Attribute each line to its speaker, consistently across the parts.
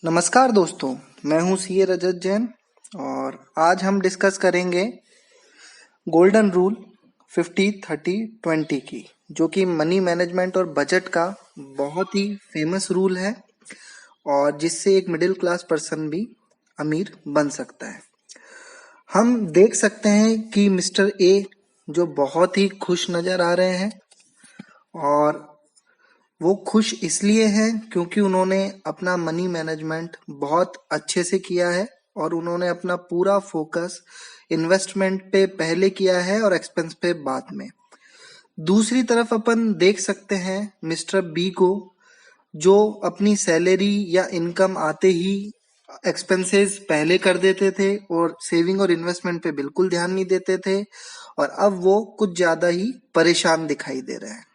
Speaker 1: नमस्कार दोस्तों, मैं हूं सीए रजत जैन और आज हम डिस्कस करेंगे गोल्डन रूल 50-30-20 की, जो कि मनी मैनेजमेंट और बजट का बहुत ही फेमस रूल है और जिससे एक मिडिल क्लास पर्सन भी अमीर बन सकता है। हम देख सकते हैं कि मिस्टर ए जो बहुत ही खुश नजर आ रहे हैं और वो खुश इसलिए हैं क्योंकि उन्होंने अपना मनी मैनेजमेंट बहुत अच्छे से किया है और उन्होंने अपना पूरा फोकस इन्वेस्टमेंट पे पहले किया है और एक्सपेंस पे बाद में। दूसरी तरफ अपन देख सकते हैं मिस्टर बी को, जो अपनी सैलरी या इनकम आते ही एक्सपेंसेस पहले कर देते थे और सेविंग और इन्वेस्टमेंट पे बिल्कुल ध्यान नहीं देते थे और अब वो कुछ ज्यादा ही परेशान दिखाई दे रहे हैं।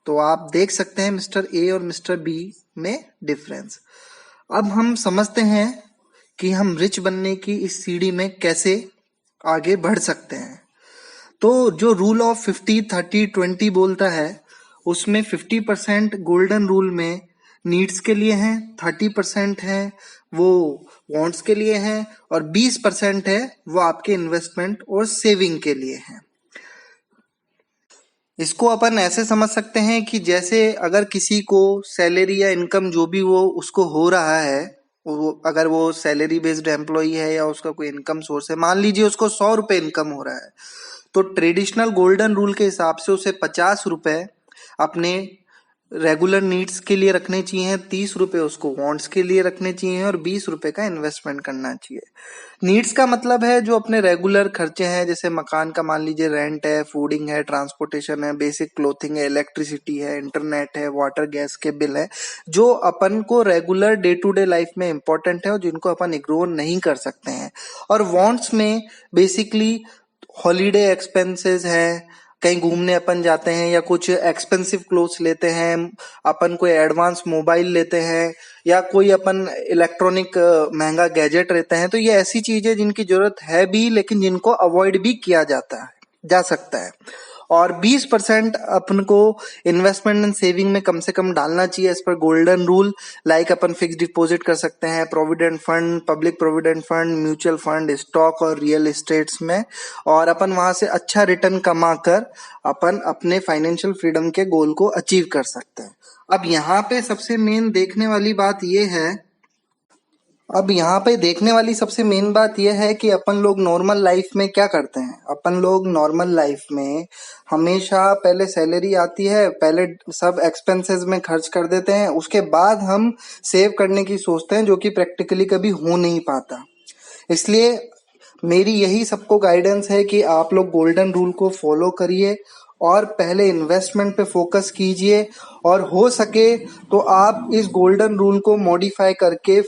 Speaker 1: तो आप देख सकते हैं मिस्टर ए और मिस्टर बी में डिफरेंस। अब हम समझते हैं कि हम रिच बनने की इस सीढ़ी में कैसे आगे बढ़ सकते हैं। तो जो रूल ऑफ 50-30-20 बोलता है, उसमें 50% गोल्डन रूल में नीड्स के लिए है, 30% है वो वांट्स के लिए है और 20% है वो आपके इन्वेस्टमेंट और सेविंग के लिए है। इसको अपन ऐसे समझ सकते हैं कि जैसे अगर किसी को सैलरी या इनकम जो भी वो उसको हो रहा है, अगर वो सैलरी बेस्ड एम्प्लॉई है या उसका कोई इनकम सोर्स है, मान लीजिए उसको 100 रुपए इनकम हो रहा है, तो ट्रेडिशनल गोल्डन रूल के हिसाब से उसे 50 रुपए अपने रेगुलर नीड्स के लिए रखने चाहिए, 30 रुपए उसको वांट्स के लिए रखने चाहिए और 20 रुपए का इन्वेस्टमेंट करना चाहिए। नीड्स का मतलब है जो अपने रेगुलर खर्चे हैं, जैसे मकान का मान लीजिए रेंट है, फूडिंग है, ट्रांसपोर्टेशन है, बेसिक क्लोथिंग है, इलेक्ट्रिसिटी है, इंटरनेट है, वाटर गैस के बिल है, जो अपन को regular day to day life में इंपॉर्टेंट है और जिनको अपन इग्नोर नहीं कर सकते हैं। और वांट्स में बेसिकली हॉलीडे एक्सपेंसेस है, कहीं घूमने अपन जाते हैं या कुछ एक्सपेंसिव क्लोथ्स लेते हैं, अपन कोई एडवांस मोबाइल लेते हैं या कोई अपन इलेक्ट्रॉनिक महंगा गैजेट लेते हैं, तो ये ऐसी चीजें जिनकी जरूरत है भी लेकिन जिनको अवॉइड भी किया जा सकता है। और 20% अपन को इन्वेस्टमेंट एंड सेविंग में कम से कम डालना चाहिए as per golden rule. Like अपन फिक्स डिपॉजिट कर सकते हैं, provident fund, public provident fund, mutual fund, stock और रियल एस्टेट्स में, और अपन वहां से अच्छा रिटर्न कमाकर अपन अपने फाइनेंशियल फ्रीडम के गोल को अचीव कर सकते हैं। अब यहाँ पे सबसे मेन देखने वाली बात यह है अब यहाँ पे देखने वाली सबसे मेन बात यह है कि अपन लोग नॉर्मल लाइफ में क्या करते हैं। अपन लोग नॉर्मल लाइफ में हमेशा पहले सैलरी आती है, पहले सब एक्सपेंसेस में खर्च कर देते हैं, उसके बाद हम सेव करने की सोचते हैं, जो कि प्रैक्टिकली कभी हो नहीं पाता। इसलिए मेरी यही सबको गाइडेंस है कि आप लोग गोल्डन रूल को फॉलो करिए और पहले इन्वेस्टमेंट पे फोकस कीजिए, और हो सके तो आप इस गोल्डन रूल को मॉडिफाई करके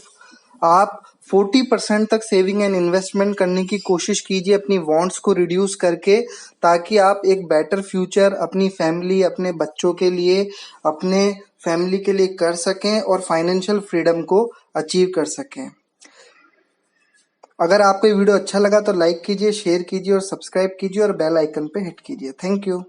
Speaker 1: आप 40% तक सेविंग एंड इन्वेस्टमेंट करने की कोशिश कीजिए, अपनी वांट्स को रिड्यूस करके, ताकि आप एक बेटर फ्यूचर अपनी फैमिली, अपने बच्चों के लिए, अपने फैमिली के लिए कर सकें और फाइनेंशियल फ्रीडम को अचीव कर सकें। अगर आपको ये वीडियो अच्छा लगा तो लाइक कीजिए, शेयर कीजिए और सब्सक्राइब कीजिए और बेल आइकन पे हिट कीजिए। Thank you.